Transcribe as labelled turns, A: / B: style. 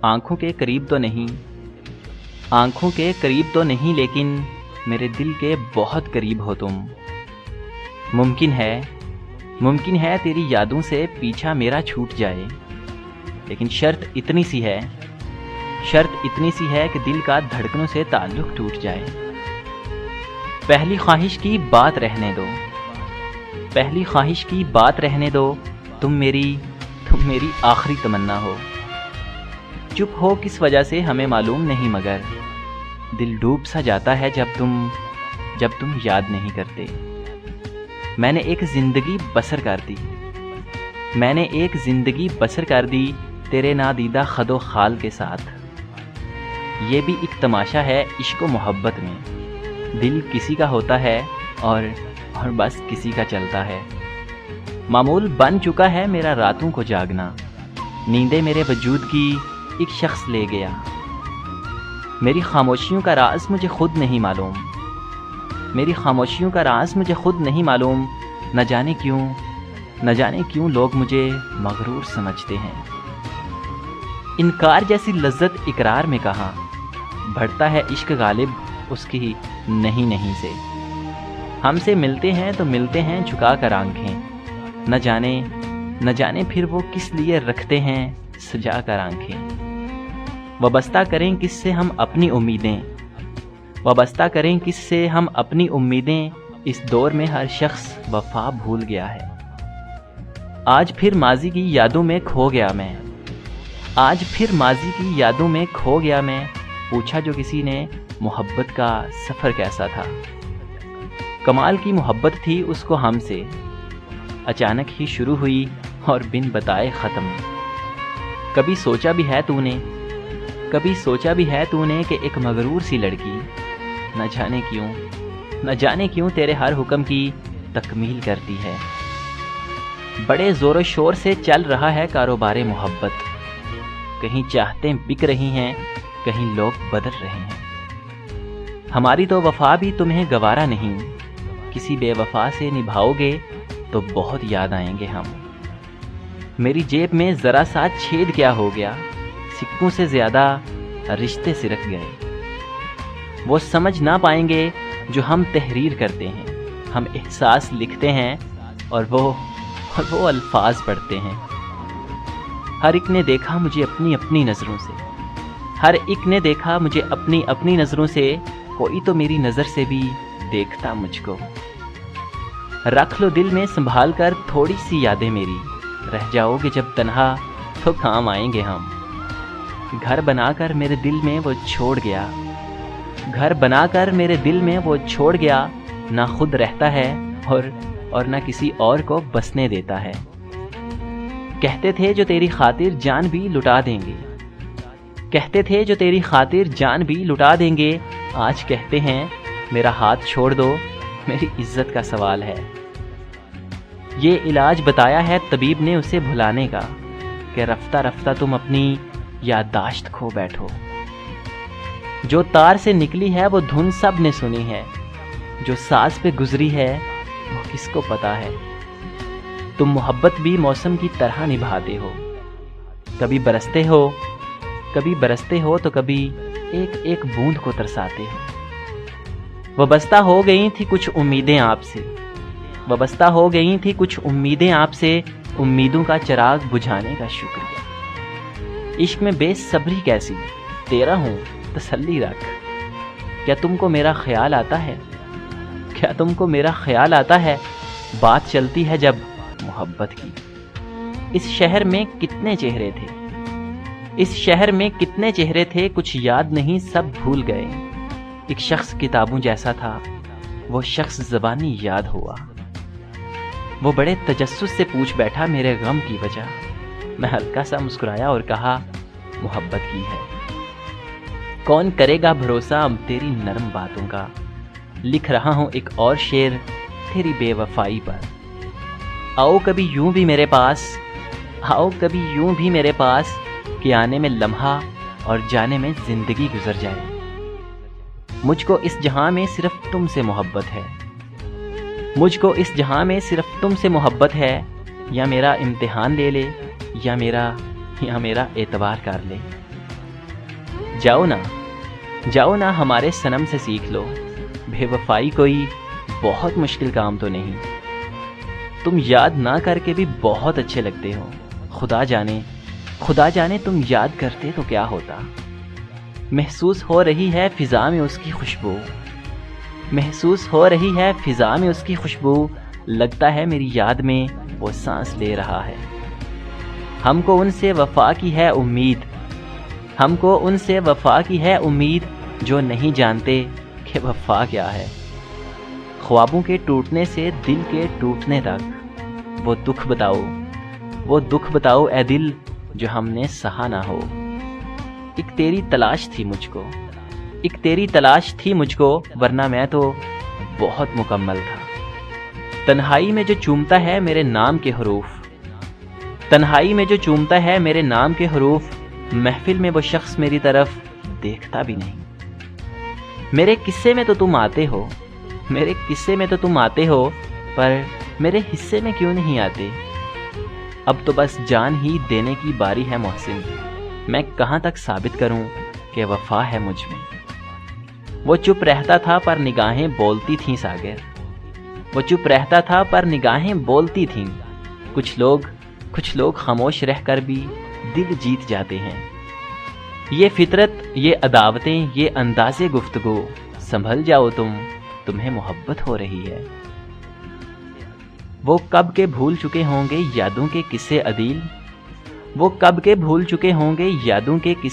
A: آنکھوں کے قریب تو نہیں لیکن میرے دل کے بہت قریب ہو تم۔ ممکن ہے تیری یادوں سے پیچھا میرا چھوٹ جائے، لیکن شرط اتنی سی ہے کہ دل کا دھڑکنوں سے تعلق ٹوٹ جائے۔ پہلی خواہش کی بات رہنے دو، تم میری آخری تمنا ہو۔ چپ ہو کس وجہ سے ہمیں معلوم نہیں، مگر دل ڈوب سا جاتا ہے جب تم یاد نہیں کرتے۔ میں نے ایک زندگی بسر کر دی تیرے نادیدہ خد و خال کے ساتھ۔ یہ بھی ایک تماشا ہے عشق و محبت میں، دل کسی کا ہوتا ہے اور بس کسی کا چلتا ہے۔ معمول بن چکا ہے میرا راتوں کو جاگنا، نیندیں میرے وجود کی ایک شخص لے گیا۔ میری خاموشیوں کا راز مجھے خود نہیں معلوم، نہ جانے کیوں لوگ مجھے مغرور سمجھتے ہیں۔ انکار جیسی لذت اقرار میں کہاں، بڑھتا ہے عشق غالب اس کی نہیں سے۔ ہم سے ملتے ہیں تو ملتے ہیں جھکا کر آنکھیں، نہ جانے پھر وہ کس لیے رکھتے ہیں سجا کر آنکھیں۔ وابستہ کریں کس سے ہم اپنی امیدیں، اس دور میں ہر شخص وفا بھول گیا ہے۔ آج پھر ماضی کی یادوں میں کھو گیا میں، پوچھا جو کسی نے محبت کا سفر کیسا تھا۔ کمال کی محبت تھی اس کو ہم سے، اچانک ہی شروع ہوئی اور بن بتائے ختم۔ کبھی سوچا بھی ہے تو نے کہ ایک مغرور سی لڑکی نہ جانے کیوں تیرے ہر حکم کی تکمیل کرتی ہے۔ بڑے زور و شور سے چل رہا ہے کاروبار محبت، کہیں چاہتے بک رہی ہیں، کہیں لوگ بدل رہے ہیں۔ ہماری تو وفا بھی تمہیں گوارا نہیں، کسی بے وفا سے نبھاؤ گے تو بہت یاد آئیں گے ہم۔ میری جیب میں ذرا سا چھید کیا ہو گیا، سکوں سے زیادہ رشتے سرک گئے۔ وہ سمجھ نہ پائیں گے جو ہم تحریر کرتے ہیں، ہم احساس لکھتے ہیں اور وہ الفاظ پڑھتے ہیں۔ ہر ایک نے دیکھا مجھے اپنی نظروں سے، کوئی تو میری نظر سے بھی دیکھتا مجھ کو۔ رکھ لو دل میں سنبھال کر تھوڑی سی یادیں میری، رہ جاؤ گے جب تنہا تو کام آئیں گے ہم۔ گھر بنا کر میرے دل میں وہ چھوڑ گیا، نہ خود رہتا ہے اور نہ کسی اور کو بسنے دیتا ہے۔ کہتے تھے جو تیری خاطر جان بھی لٹا دیں گے، آج کہتے ہیں میرا ہاتھ چھوڑ دو، میری عزت کا سوال ہے۔ یہ علاج بتایا ہے طبیب نے اسے بھلانے کا، کہ رفتہ رفتہ تم اپنی یادداشت کھو بیٹھو۔ جو تار سے نکلی ہے وہ دھن سب نے سنی ہے، جو ساز پہ گزری ہے وہ کس کو پتا ہے۔ تم محبت بھی موسم کی طرح نبھاتے ہو، کبھی برستے ہو تو کبھی ایک ایک بوند کو ترساتے ہو۔ وابستہ ہو گئی تھی کچھ امیدیں آپ سے، امیدوں کا چراغ بجھانے کا شکریہ۔ عشق میں بے صبری کیسی، تیرا ہوں تسلی رکھ۔ کیا تم کو میرا خیال آتا ہے، بات چلتی ہے جب محبت کی۔ اس شہر میں کتنے چہرے تھے، کچھ یاد نہیں سب بھول گئے۔ ایک شخص کتابوں جیسا تھا، وہ شخص زبانی یاد ہوا۔ وہ بڑے تجسس سے پوچھ بیٹھا میرے غم کی وجہ، میں ہلکا سا مسکرایا اور کہا محبت کی ہے۔ کون کرے گا بھروسہ اب تیری نرم باتوں کا، لکھ رہا ہوں ایک اور شعر تیری بے وفائی پر۔ آؤ کبھی یوں بھی میرے پاس کہ آنے میں لمحہ اور جانے میں زندگی گزر جائے۔ مجھ کو اس جہاں میں صرف تم سے محبت ہے، یا میرا امتحان لے لے یا میرا اعتبار کر لے۔ جاؤ نا ہمارے صنم سے سیکھ لو، بے وفائی کوئی بہت مشکل کام تو نہیں، تم یاد نہ کر کے بھی بہت اچھے لگتے ہو، خدا جانے تم یاد کرتے تو کیا ہوتا۔ محسوس ہو رہی ہے فضا میں اس کی خوشبو، محسوس ہو رہی ہے فضا میں اس کی خوشبو، لگتا ہے میری یاد میں وہ سانس لے رہا ہے۔ ہم کو ان سے وفا کی ہے امید، ہم کو ان سے وفا کی ہے امید، جو نہیں جانتے کہ وفا کیا ہے۔ خوابوں کے ٹوٹنے سے دل کے ٹوٹنے تک، وہ دکھ بتاؤ اے دل جو ہم نے سہا نہ ہو۔ ایک تیری تلاش تھی مجھ کو، ورنہ میں تو بہت مکمل تھا۔ تنہائی میں جو چومتا ہے میرے نام کے حروف، محفل میں وہ شخص میری طرف دیکھتا بھی نہیں۔ میرے قصے میں تو تم آتے ہو، پر میرے حصے میں کیوں نہیں آتے؟ اب تو بس جان ہی دینے کی باری ہے محسن، میں کہاں تک ثابت کروں کہ وفا ہے مجھ میں۔ وہ چپ رہتا تھا پر نگاہیں بولتی تھیں ساغر، وہ چپ رہتا تھا پر نگاہیں بولتی تھیں۔ کچھ لوگ خاموش رہ کر بھی دل جیت جاتے ہیں۔ یہ فطرت، یہ عداوتیں، یہ انداز گفتگو، سنبھل جاؤ تمہیں محبت ہو رہی ہے۔ وہ کب کے بھول چکے ہوں گے یادوں کے قصے عدیل، وہ کب کے بھول چکے ہوں گے یادوں کے